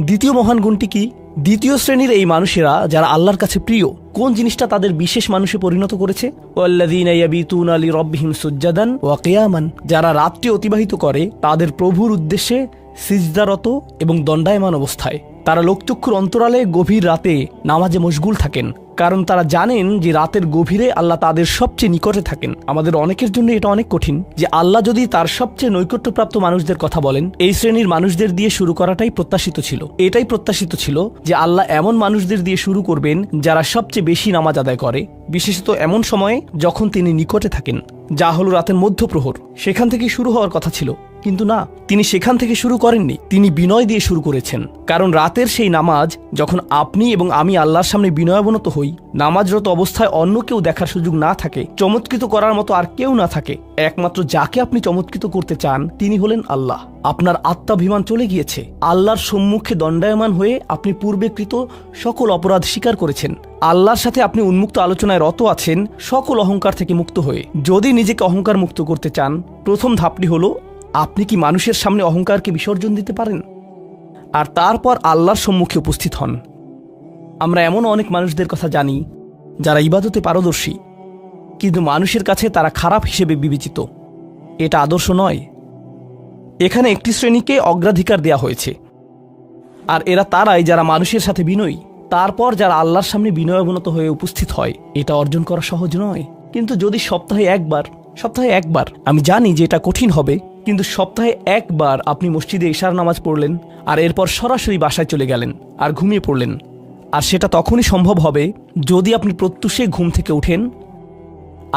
দ্বিতীয় মহান গুণটি কি? দ্বিতীয় শ্রেণীর এই মানুষেরা যারা আল্লাহর কাছে প্রিয়, কোন জিনিসটা তাদের বিশেষ মানুষে পরিণত করেছে? ওয়াল্লাযীনা ইয়াবিতুনা লিরাব্বিহিম সুজ্জাদান ওয়া কিয়ামান, যারা রাত্রি অতিবাহিত করে তাদের প্রভুর উদ্দেশ্যে সিজদারত এবং দণ্ডায়মান অবস্থায়। তারা লোকচক্ষুর অন্তরালে গভীর রাতে নামাজে মশগুল থাকেন, কারণ তারা জানেন যে রাতের গভীরে আল্লাহ তাদের সবচেয়ে নিকটে থাকেন। আমাদের অনেকের জন্য এটা অনেক কঠিন যে আল্লাহ যদি তার সবচেয়ে নৈকট্যপ্রাপ্ত মানুষদের কথা বলেন, এই শ্রেণীর মানুষদের দিয়ে শুরু করাটাই প্রত্যাশিত ছিল। এটাই প্রত্যাশিত ছিল যে আল্লাহ এমন মানুষদের দিয়ে শুরু করবেন যারা সবচেয়ে বেশি নামাজ আদায় করে, বিশেষত এমন সময়ে যখন তিনি নিকটে থাকেন, যা হলো রাতের মধ্যপ্রহর। সেখান থেকে শুরু হওয়ার কথা ছিল, কিন্তু না, তিনি সেখান থেকে শুরু করেননি। তিনি বিনয় দিয়ে শুরু করেছেন, কারণ রাতের সেই নামাজ যখন আপনি এবং আমি আল্লাহর সামনে বিনয়াবনত হই, নামাজরত অবস্থায় অন্য কেউ দেখার সুযোগ না থাকে, চমৎকৃত করার মতো আর কেউ না থাকে, একমাত্র যাকে আপনি চমৎকৃত করতে চান তিনি হলেন আল্লাহ। আপনার আত্মাভিমান চলে গিয়েছে, আল্লাহর সম্মুখে দণ্ডায়মান হয়ে আপনি পূর্বেকৃত সকল অপরাধ স্বীকার করেছেন, আল্লাহর সাথে আপনি উন্মুক্ত আলোচনায় রত আছেন, সকল অহংকার থেকে মুক্ত হয়ে। যদি নিজেকে অহংকার মুক্ত করতে চান, প্রথম ধাপটি হলো আপনি কি মানুষের সামনে অহংকারকে বিসর্জন দিতে পারেন, আর তারপর আল্লাহর সম্মুখে উপস্থিত হন। আমরা এমন অনেক মানুষদের কথা জানি যারা ইবাদতে পারদর্শী, কিন্তু মানুষের কাছে তারা খারাপ হিসেবে বিবেচিত। এটা আদর্শ নয়। এখানে একটি শ্রেণীকে অগ্রাধিকার দেয়া হয়েছে, আর এরা তারাই যারা মানুষের সাথে বিনয়ী। তারপর যারা আল্লাহর সামনে বিনয়াবনত হয়ে উপস্থিত হয়। এটা অর্জন করা সহজ নয়, কিন্তু যদি সপ্তাহে একবার, আমি জানি যে এটা কঠিন হবে, কিন্তু সপ্তাহে একবার আপনি মসজিদে ইশার নামাজ পড়লেন, আর এরপর সরাসরি বাসায় চলে গেলেন আর ঘুমিয়ে পড়লেন, আর সেটা তখনই সম্ভব হবে যদি আপনি প্রত্যুষে ঘুম থেকে উঠেন,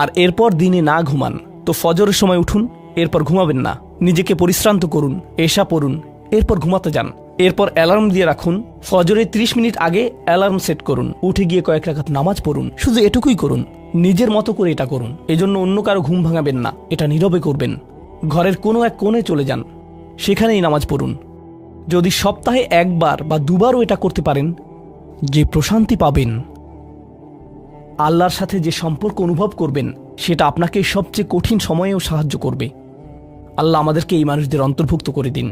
আর এরপর দিনে না ঘুমান। তো ফজরের সময় উঠুন, এরপর ঘুমাবেন না, নিজেকে পরিশ্রান্ত করুন, এশা পড়ুন, এরপর ঘুমাতে যান। এরপর অ্যালার্ম দিয়ে রাখুন, ফজরের 30 মিনিট আগে অ্যালার্ম সেট করুন, উঠে গিয়ে কয়েক রাকাত নামাজ পড়ুন। শুধু এটুকুই করুন, নিজের মতো করে এটা করুন। এজন্য অন্য কারো ঘুম ভাঙাবেন না, এটা নীরবে করবেন। ঘরের কোনো এক কোণে চলে যান, সেখানেই নামাজ পড়ুন। যদি সপ্তাহে একবার বা দুবারও এটা করতে পারেন, যে প্রশান্তি পাবেন, আল্লাহর সাথে যে সম্পর্ক অনুভব করবেন, সেটা আপনাকে সবচেয়ে কঠিন সময়েও সাহায্য করবে। আল্লাহ আমাদেরকে এই মানুষদের অন্তর্ভুক্ত করে দিন।